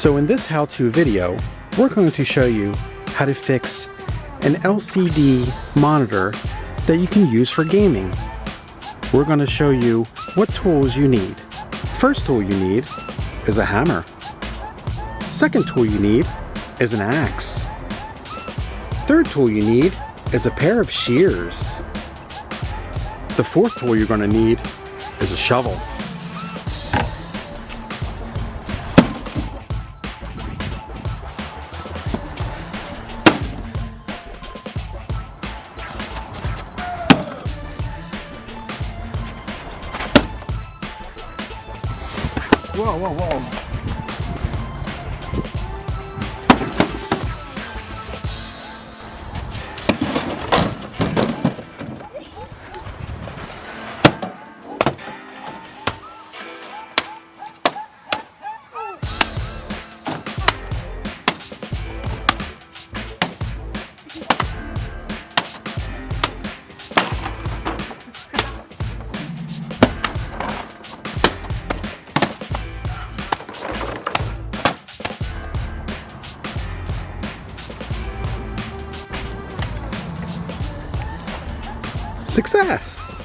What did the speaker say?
So in this how-to video, we're going to show you how to fix an LCD monitor that you can use for gaming. We're going to show you what tools you need. First tool you need is a hammer. Second tool you need is an axe. Third tool you need is a pair of shears. The fourth tool you're going to need is a shovel. Whoa, whoa, whoa. Success!